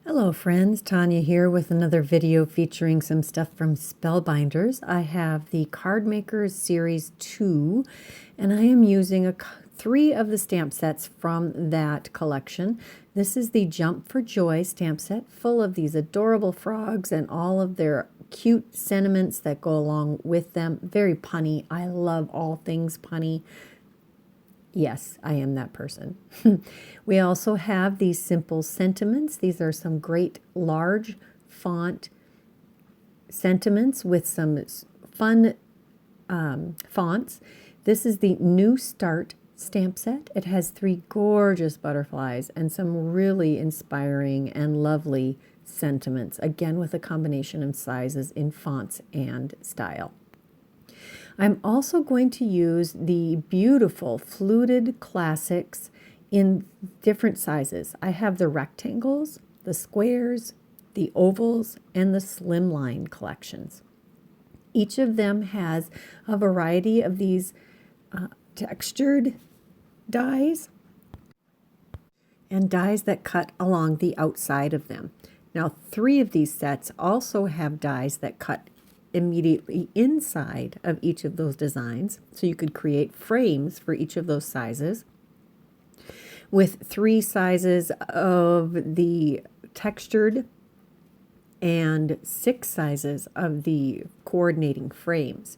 Hello friends, Tanya here with another video featuring some stuff from Spellbinders. I have the Cardmaker Series 2 and I am using three of the stamp sets from that collection. This is the Jump for Joy stamp set, full of these adorable frogs and all of their cute sentiments that go along with them. Very punny. I love all things punny. Yes, I am that person. We also have these simple sentiments. These are some great large font sentiments with some fun fonts. This is the New Start stamp set. It has three gorgeous butterflies and some really inspiring and lovely sentiments, again with a combination of sizes in fonts and style. I'm also going to use the beautiful Fluted Classics in different sizes. I have the rectangles, the squares, the ovals, and the Slimline collections. Each of them has a variety of these textured dies and dies that cut along the outside of them. Now, three of these sets also have dies that cut immediately inside of each of those designs, so you could create frames for each of those sizes with three sizes of the textured and 6 sizes of the coordinating frames.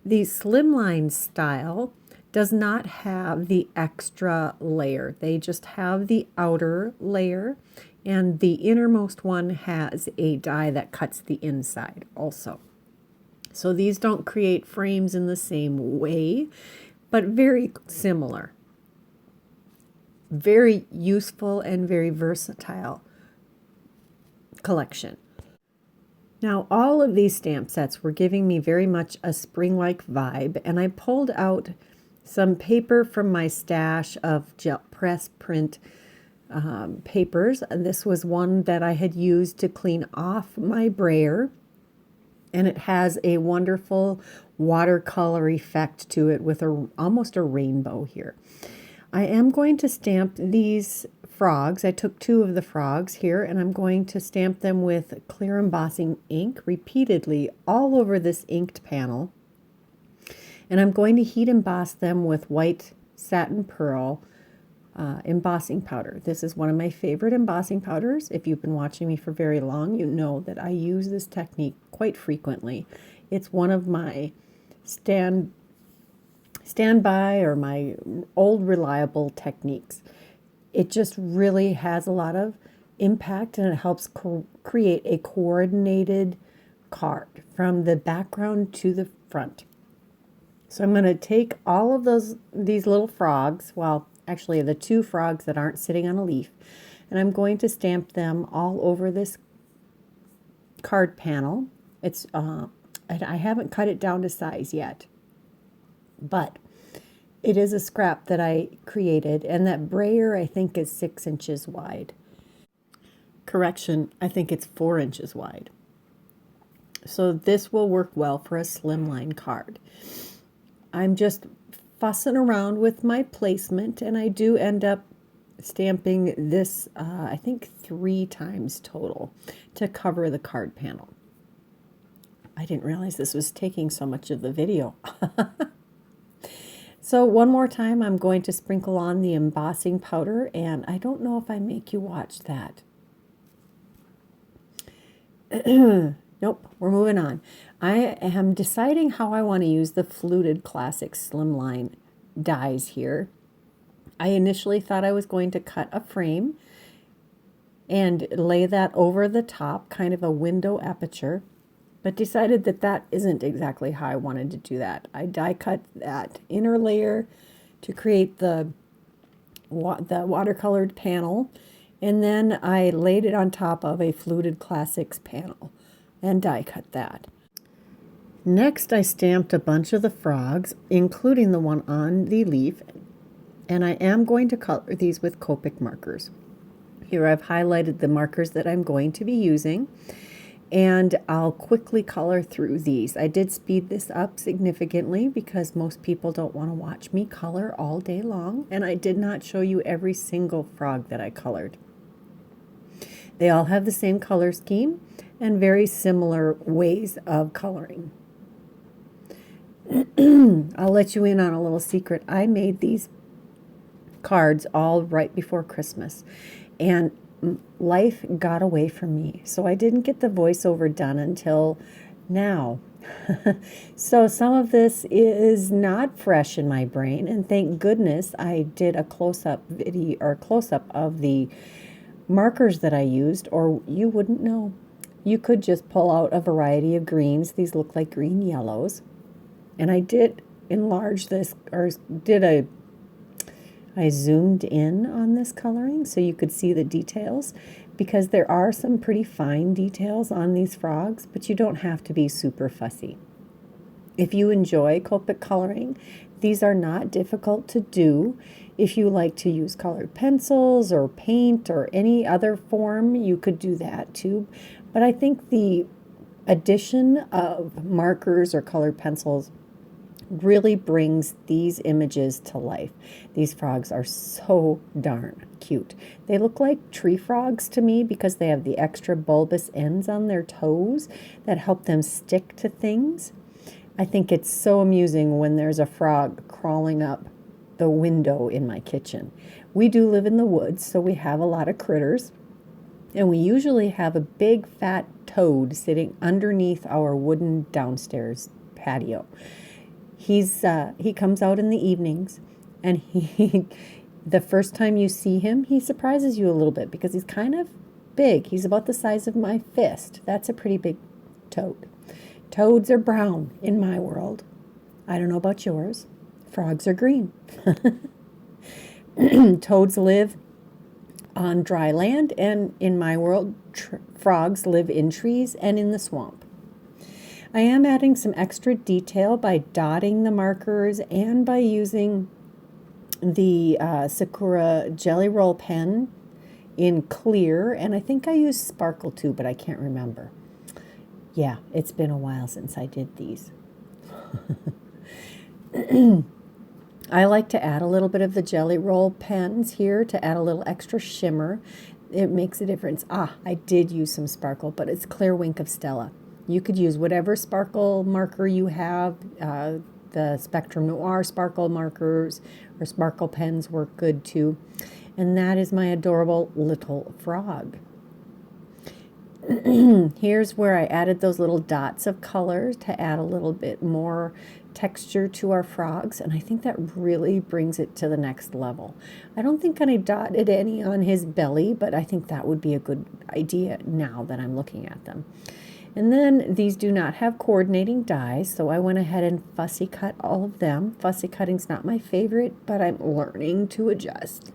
The Slimline style does not have the extra layer. They just have the outer layer, and the innermost one has a die that cuts the inside also. So these don't create frames in the same way, but very similar. Very useful and very versatile collection. Now, all of these stamp sets were giving me very much a spring-like vibe, and I pulled out some paper from my stash of gel press print papers. This was one that I had used to clean off my brayer, and it has a wonderful watercolor effect to it with almost a rainbow here. I am going to stamp these frogs. I took 2 of the frogs here, and I'm going to stamp them with clear embossing ink repeatedly all over this inked panel. And I'm going to heat emboss them with white satin pearl embossing powder. This is one of my favorite embossing powders. If you've been watching me for very long, you know that I use this technique quite frequently. It's one of my standby or my old reliable techniques. It just really has a lot of impact, and it helps create a coordinated card from the background to the front. So I'm going to take all of these little frogs, well, actually the 2 frogs that aren't sitting on a leaf, and I'm going to stamp them all over this card panel. It's I haven't cut it down to size yet, but it is a scrap that I created, and that brayer I think is 6 inches wide. Correction, I think it's 4 inches wide. So this will work well for a slimline card. I'm just fussing around with my placement, and I do end up stamping this I think 3 times total to cover the card panel. I didn't realize this was taking so much of the video. So one more time I'm going to sprinkle on the embossing powder, and I don't know if I make you watch that. Nope, we're moving on. I am deciding how I want to use the Fluted Classics Slimline dies here. I initially thought I was going to cut a frame and lay that over the top, kind of a window aperture, but decided that that isn't exactly how I wanted to do that. I die cut that inner layer to create the watercolored panel, and then I laid it on top of a Fluted Classics panel and die cut that. Next, I stamped a bunch of the frogs, including the one on the leaf, and I am going to color these with Copic markers. Here I've highlighted the markers that I'm going to be using, and I'll quickly color through these. I did speed this up significantly because most people don't want to watch me color all day long, and I did not show you every single frog that I colored. They all have the same color scheme and very similar ways of coloring. I'll let you in on a little secret. I made these cards all right before Christmas, and life got away from me, so I didn't get the voiceover done until now. So some of this is not fresh in my brain, and thank goodness I did a close-up video or close-up of the markers that I used, or you wouldn't know. You could just pull out a variety of greens. These look like green yellows, and I did enlarge this, or I zoomed in on this coloring so you could see the details, because there are some pretty fine details on these frogs, but you don't have to be super fussy. If you enjoy Copic coloring, these are not difficult to do. If you like to use colored pencils or paint or any other form, you could do that too. But I think the addition of markers or colored pencils really brings these images to life. These frogs are so darn cute. They look like tree frogs to me because they have the extra bulbous ends on their toes that help them stick to things. I think it's so amusing when there's a frog crawling up the window in my kitchen. We do live in the woods, so we have a lot of critters, and we usually have a big fat toad sitting underneath our wooden downstairs patio. He comes out in the evenings, and the first time you see him, he surprises you a little bit because he's kind of big. He's about the size of my fist. That's a pretty big toad. Toads are brown in my world. I don't know about yours. Frogs are green. Toads live on dry land, and in my world, frogs live in trees and in the swamp. I am adding some extra detail by dotting the markers and by using the Sakura Jelly Roll pen in clear, and I think I used sparkle too, but I can't remember. Yeah, it's been a while since I did these. I like to add a little bit of the Jelly Roll pens here to add a little extra shimmer. It makes a difference. I did use some sparkle, but it's Clear Wink of Stella. You could use whatever sparkle marker you have. The Spectrum Noir sparkle markers or sparkle pens work good too. And that is my adorable little frog. Here's where I added those little dots of color to add a little bit more texture to our frogs, and I think that really brings it to the next level. I don't think I dotted any on his belly, but I think that would be a good idea now that I'm looking at them. And then these do not have coordinating dies, so I went ahead and fussy cut all of them. Fussy cutting's not my favorite, but I'm learning to adjust.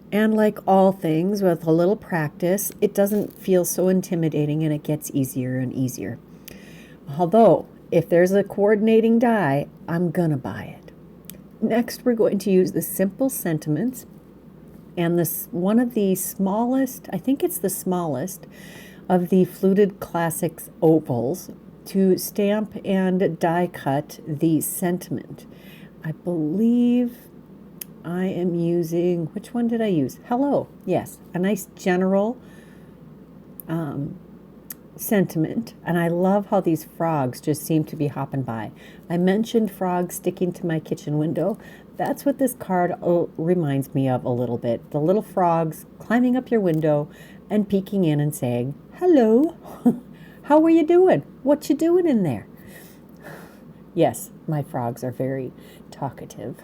And like all things, with a little practice, it doesn't feel so intimidating, and it gets easier and easier. Although, if there's a coordinating die, I'm gonna buy it. Next, we're going to use the Simple Sentiments, and this one of the smallest, I think it's the smallest, of the Fluted Classics ovals to stamp and die cut the sentiment. I believe I am using, which one did I use? Hello, yes, a nice general sentiment, and I love how these frogs just seem to be hopping by. I mentioned frogs sticking to my kitchen window. That's what this card reminds me of a little bit. The little frogs climbing up your window and peeking in and saying, hello, how are you doing? What you doing in there? Yes, my frogs are very talkative.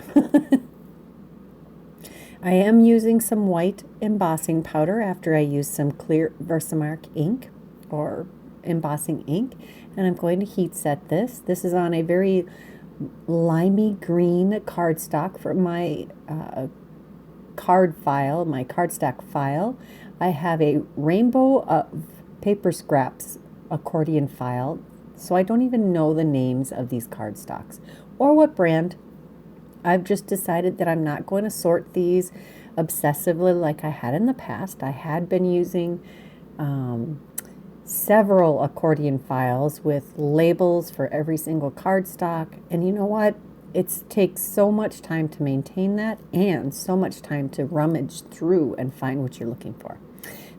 I am using some white embossing powder after I use some clear Versamark ink or embossing ink, and I'm going to heat set this. This is on a very limey green cardstock from my card file, my cardstock file. I have a rainbow of paper scraps accordion file, so I don't even know the names of these cardstocks or what brand. I've just decided that I'm not going to sort these obsessively like I had in the past. I had been using several accordion files with labels for every single cardstock, and you know what? it takes so much time to maintain that and so much time to rummage through and find what you're looking for.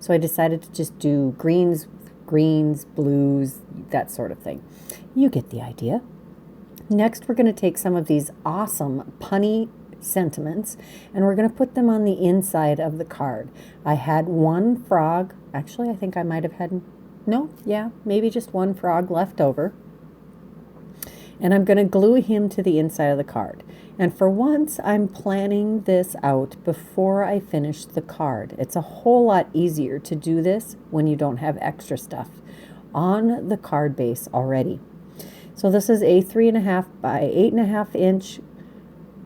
So I decided to just do greens, blues, that sort of thing. You get the idea. Next, we're going to take some of these awesome punny sentiments and we're going to put them on the inside of the card. I had one frog. Actually, I think I might have had, no, yeah, maybe just one frog left over. And I'm going to glue him to the inside of the card. And for once, I'm planning this out before I finish the card. It's a whole lot easier to do this when you don't have extra stuff on the card base already. So this is a 3.5 by 8.5 inch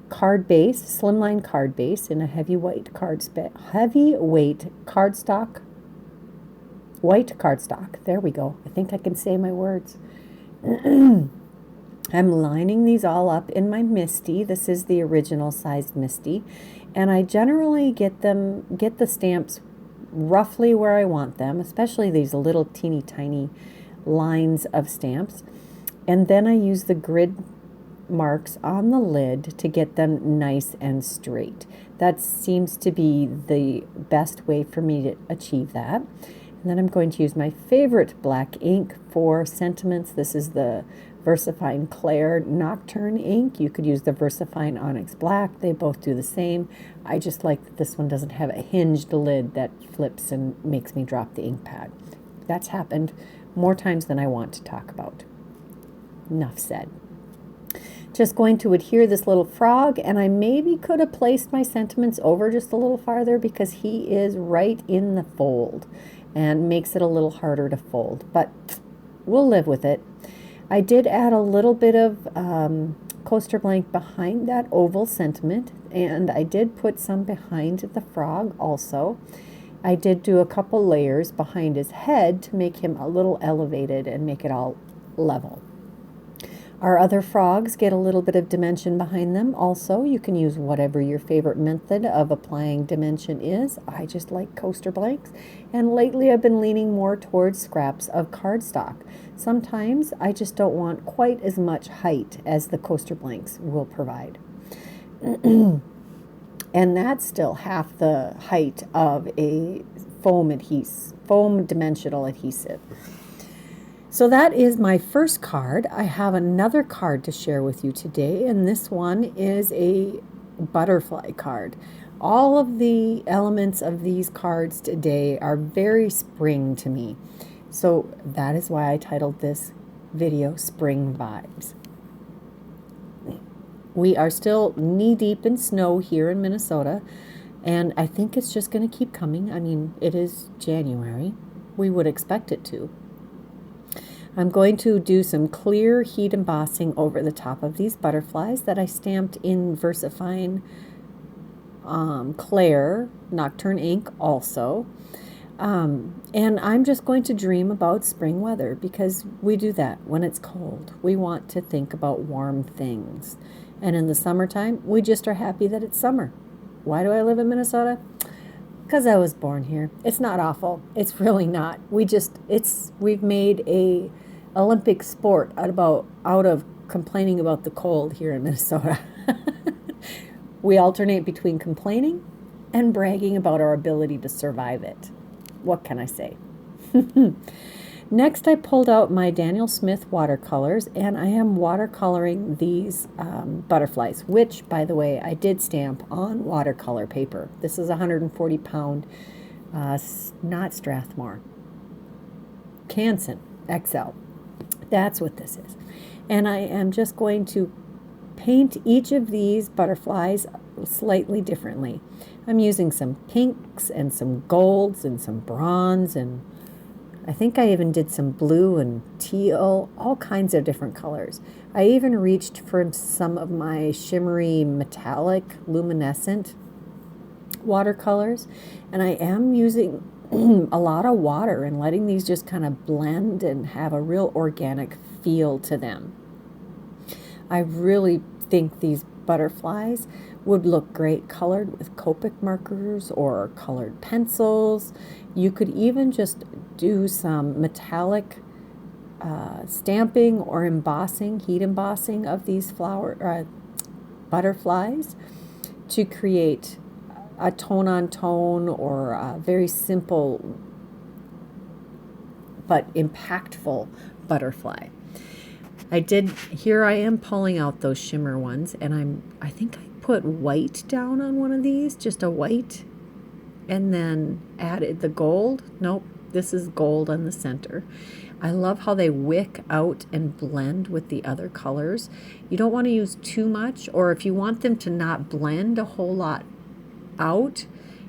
card base, slimline card base in a heavyweight cardstock, white cardstock. There we go. I think I can say my words. I'm lining these all up in my Misty. This is the original sized Misty. And I generally get the stamps roughly where I want them, especially these little teeny tiny lines of stamps. And then I use the grid marks on the lid to get them nice and straight. That seems to be the best way for me to achieve that. And then I'm going to use my favorite black ink for sentiments. This is the VersaFine Clair Nocturne ink. You could use the VersaFine Onyx Black. They both do the same. I just like that this one doesn't have a hinged lid that flips and makes me drop the ink pad. That's happened more times than I want to talk about. Enough said. Just going to adhere this little frog, and I maybe could have placed my sentiments over just a little farther because he is right in the fold and makes it a little harder to fold, but we'll live with it. I did add a little bit of coaster blank behind that oval sentiment, and I did put some behind the frog also. I did do a couple layers behind his head to make him a little elevated and make it all level. Our other frogs get a little bit of dimension behind them also. You can use whatever your favorite method of applying dimension is. I just like coaster blanks, and lately I've been leaning more towards scraps of cardstock. Sometimes I just don't want quite as much height as the coaster blanks will provide. And that's still half the height of a foam dimensional adhesive. So that is my first card. I have another card to share with you today, and this one is a butterfly card. All of the elements of these cards today are very spring to me. So that is why I titled this video Spring Vibes. We are still knee-deep in snow here in Minnesota, and I think it's just going to keep coming. I mean, it is January. We would expect it to. I'm going to do some clear heat embossing over the top of these butterflies that I stamped in VersaFine Clair Nocturne ink also. And I'm just going to dream about spring weather because we do that when it's cold. We want to think about warm things. And in the summertime, we just are happy that it's summer. Why do I live in Minnesota? Because I was born here. It's not awful. It's really not. We've made a Olympic sport out of complaining about the cold here in Minnesota. We alternate between complaining and bragging about our ability to survive it. What can I say? Next, I pulled out my Daniel Smith watercolors, and I am watercoloring these butterflies, which, by the way, I did stamp on watercolor paper. This is 140 pound, not Strathmore, Canson XL. That's what this is. And I am just going to paint each of these butterflies slightly differently. I'm using some pinks and some golds and some bronze, and I think I even did some blue and teal, all kinds of different colors. I even reached for some of my shimmery metallic luminescent watercolors, and I am using a lot of water and letting these just kind of blend and have a real organic feel to them. I really think these butterflies would look great colored with Copic markers or colored pencils. You could even just do some metallic stamping or embossing, heat embossing of these butterflies to create a tone-on-tone or a very simple but impactful butterfly. Here I am pulling out those shimmer ones, and I think I put white down on one of these, just a white, and then added the gold. Nope, this is gold on the center. I love how they wick out and blend with the other colors. You don't want to use too much, or if you want them to not blend a whole lot out,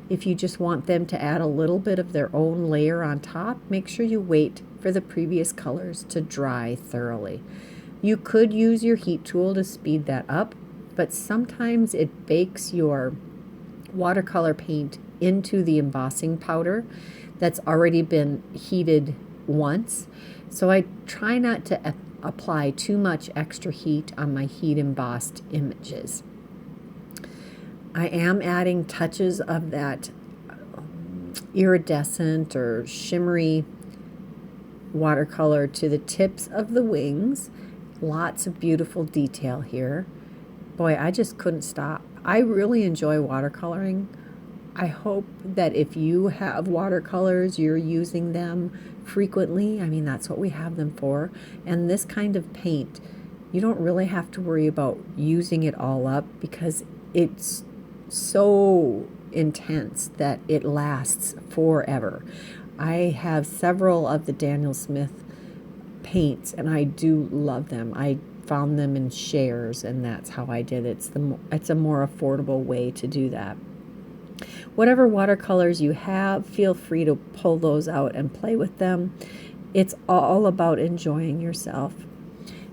if you just want them to add a little bit of their own layer on top, make sure you wait for the previous colors to dry thoroughly. You could use your heat tool to speed that up, but sometimes it bakes your watercolor paint into the embossing powder that's already been heated once. So I try not to apply too much extra heat on my heat embossed images. I am adding touches of that iridescent or shimmery watercolor to the tips of the wings. Lots of beautiful detail here. Boy, I just couldn't stop. I really enjoy watercoloring. I hope that if you have watercolors, you're using them frequently. I mean, that's what we have them for. And this kind of paint, you don't really have to worry about using it all up because it's so intense that it lasts forever. I have several of the Daniel Smith paints, and I do love them. I found them in shares, and that's how I did it. It's a more affordable way to do that. Whatever watercolors you have, feel free to pull those out and play with them. It's all about enjoying yourself.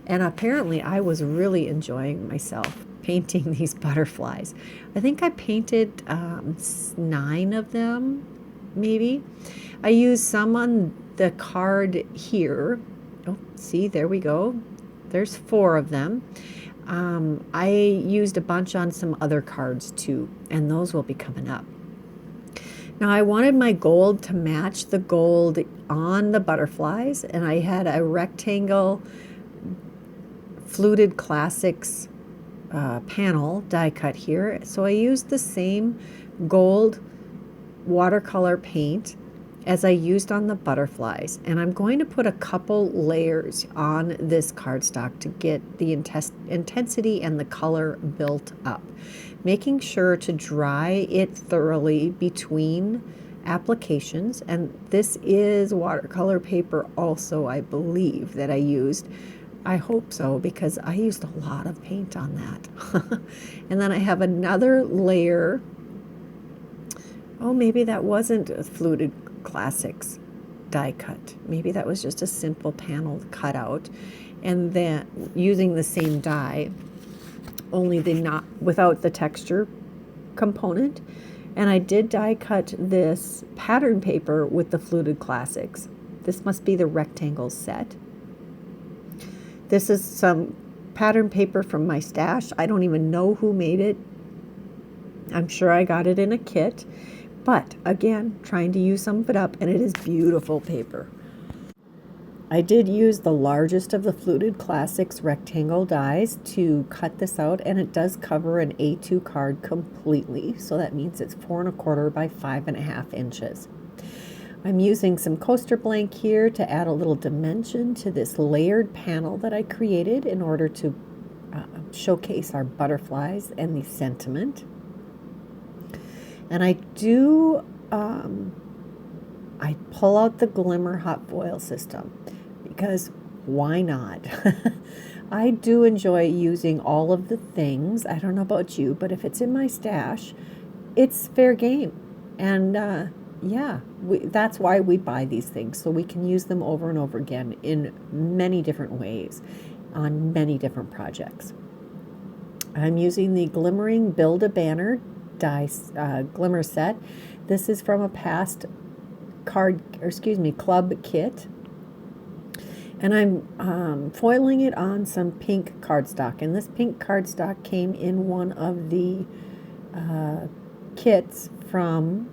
And apparently I was really enjoying myself painting these butterflies. I think I painted 9 of them, maybe. I used some on the card here. Oh, see, there we go. There's 4 of them. I used a bunch on some other cards too, and those will be coming up. Now I wanted my gold to match the gold on the butterflies, and I had a rectangle Fluted Classics panel die cut here. So I used the same gold watercolor paint as I used on the butterflies, and I'm going to put a couple layers on this cardstock to get the intensity and the color built up, making sure to dry it thoroughly between applications. And this is watercolor paper also, I believe, that I used. I hope so, because I used a lot of paint on that. And then I have another layer. Oh, maybe that wasn't a Fluted Classics die cut. Maybe that was just a simple panel cut out, and then using the same die, only not without the texture component. And I did die cut this pattern paper with the Fluted Classics. This must be the rectangle set. This is some pattern paper from my stash. I don't even know who made it. I'm sure I got it in a kit. But again, trying to use some of it up, and it is beautiful paper. I did use the largest of the Fluted Classics rectangle dies to cut this out, and it does cover an A2 card completely. So that means it's 4 1/4 by 5 1/2 inches. I'm using some coaster blank here to add a little dimension to this layered panel that I created in order to showcase our butterflies and the sentiment. And I do, I pull out the Glimmer hot foil system because why not? I do enjoy using all of the things. I don't know about you, but if it's in my stash, it's fair game. And yeah, that's why we buy these things, so we can use them over and over again in many different ways on many different projects. I'm using the Glimmering Build a Banner dice Glimmer set. This is from a past club kit, and I'm foiling it on some pink cardstock, and this pink cardstock came in one of the kits from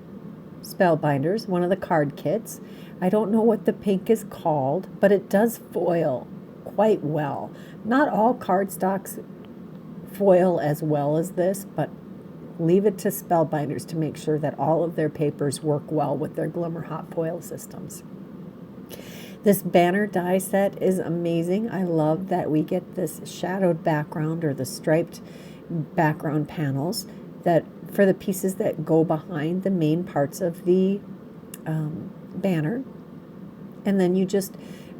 Spellbinders, one of the card kits. I don't know what the pink is called, but it does foil quite well. Not all cardstocks foil as well as this, but leave it to Spellbinders to make sure that all of their papers work well with their Glimmer hot foil systems. This banner die set is amazing. I love that we get this shadowed background or the striped background panels that for the pieces that go behind the main parts of the banner. And then you just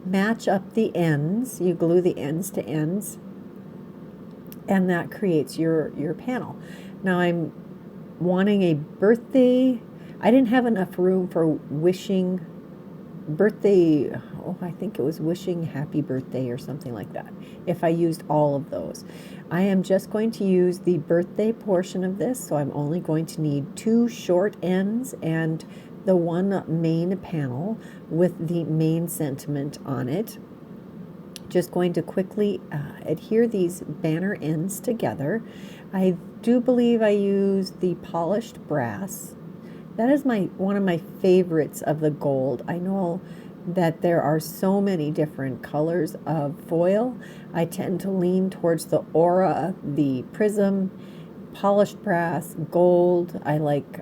match up the ends. You glue the ends to ends, and that creates your panel. Now I'm wanting a birthday. I didn't have enough room for wishing birthday. Oh, I think it was wishing happy birthday or something like that. If I used all of those, I am just going to use the birthday portion of this. So I'm only going to need 2 short ends and the one main panel with the main sentiment on it. Just going to quickly adhere these banner ends together. I do believe I used the polished brass. That is one of my favorites of the gold. I know that there are so many different colors of foil. I tend to lean towards the aura, the prism, polished brass, gold. I like,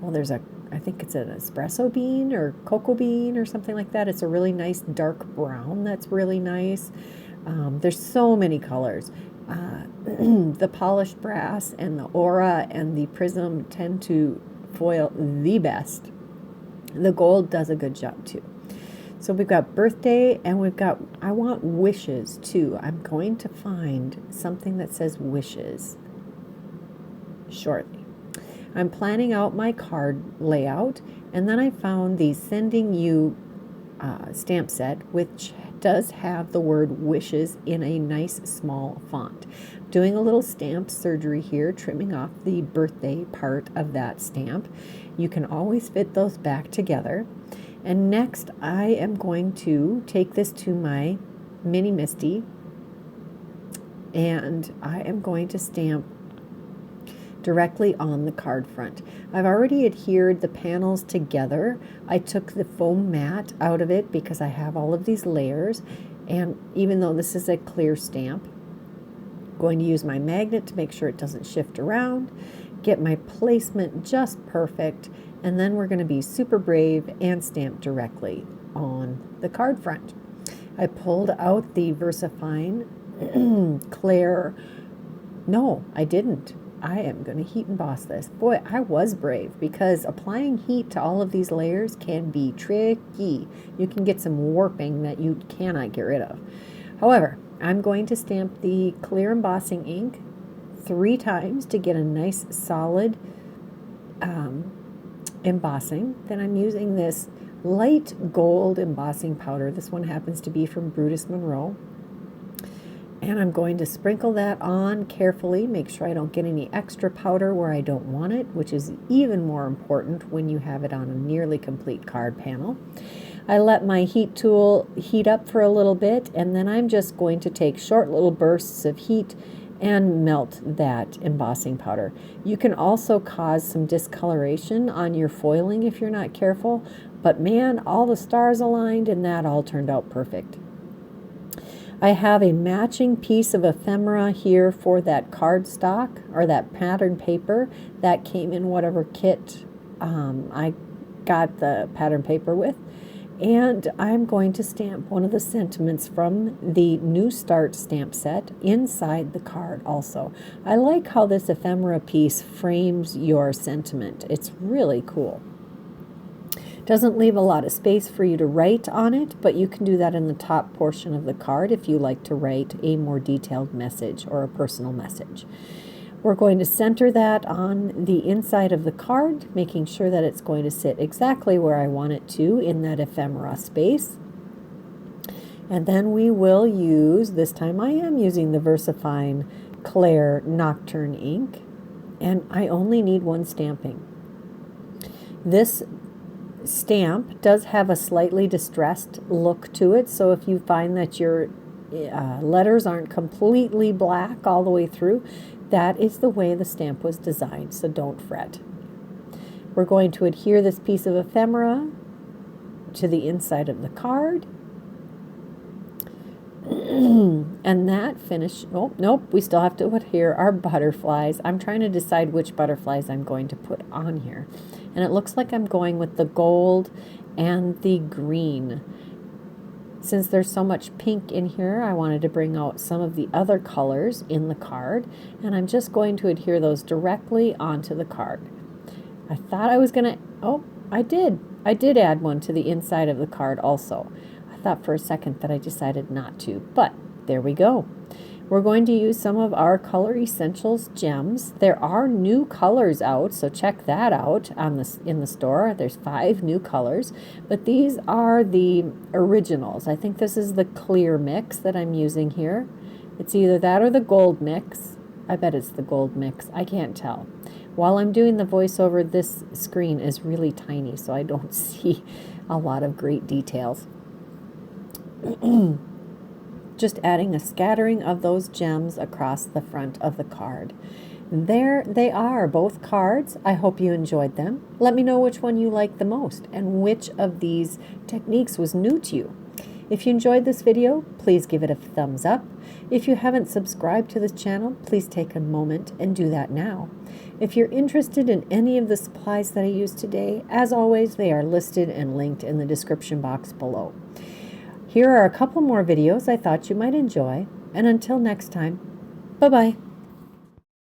well, I think it's an espresso bean or cocoa bean or something like that. It's a really nice dark brown that's really nice. There's so many colors. The polished brass and the aura and the prism tend to foil the best. The gold does a good job too. So we've got birthday and we've got, I want wishes too. I'm going to find something that says wishes shortly. I'm planning out my card layout, and then I found the Sending You stamp set, which does have the word wishes in a nice small font. Doing a little stamp surgery here, trimming off the birthday part of that stamp. You can always fit those back together. And next I am going to take this to my Mini Misty, and I am going to stamp directly on the card front. I've already adhered the panels together. I took the foam mat out of it because I have all of these layers, and even though this is a clear stamp, I'm going to use my magnet to make sure it doesn't shift around, get my placement just perfect, and then we're going to be super brave and stamp directly on the card front. I pulled out the VersaFine Claire. No, I didn't. I am going to heat emboss this. Boy, I was brave, because applying heat to all of these layers can be tricky. You can get some warping that you cannot get rid of. However, I'm going to stamp the clear embossing ink 3 times to get a nice solid embossing. Then I'm using this light gold embossing powder. This one happens to be from Brutus Monroe. And I'm going to sprinkle that on carefully, make sure I don't get any extra powder where I don't want it, which is even more important when you have it on a nearly complete card panel. I let my heat tool heat up for a little bit, and then I'm just going to take short little bursts of heat and melt that embossing powder. You can also cause some discoloration on your foiling if you're not careful, but man, all the stars aligned and that all turned out perfect. I have a matching piece of ephemera here for that cardstock or that pattern paper that came in whatever kit I got the pattern paper with. And I'm going to stamp one of the sentiments from the New Start stamp set inside the card also. I like how this ephemera piece frames your sentiment. It's really cool. Doesn't leave a lot of space for you to write on it, but you can do that in the top portion of the card if you like to write a more detailed message or a personal message. We're going to center that on the inside of the card, making sure that it's going to sit exactly where I want it to in that ephemera space. And then we will use, this time I am using the VersaFine Claire Nocturne ink, and I only need 1 stamping. This stamp does have a slightly distressed look to it, so if you find that your letters aren't completely black all the way through, that is the way the stamp was designed, so don't fret. We're going to adhere this piece of ephemera to the inside of the card, And that finish, oh, nope, we still have to put here our butterflies. I'm trying to decide which butterflies I'm going to put on here. And it looks like I'm going with the gold and the green. Since there's so much pink in here, I wanted to bring out some of the other colors in the card, and I'm just going to adhere those directly onto the card. I thought I was gonna, oh, I did add one to the inside of the card also. I thought for a second that I decided not to, but there we go. We're going to use some of our Color Essentials gems. There are new colors out, so check that out on in the store. There's 5 new colors, but these are the originals. I think this is the clear mix that I'm using here. It's either that or the gold mix. I bet it's the gold mix. I can't tell. While I'm doing the voiceover, this screen is really tiny, so I don't see a lot of great details. Just adding a scattering of those gems across the front of the card. There they are, both cards. I hope you enjoyed them. Let me know which one you liked the most and which of these techniques was new to you. If you enjoyed this video, please give it a thumbs up. If you haven't subscribed to this channel, please take a moment and do that now. If you're interested in any of the supplies that I used today, as always, they are listed and linked in the description box below. Here are a couple more videos I thought you might enjoy, and until next time, bye-bye.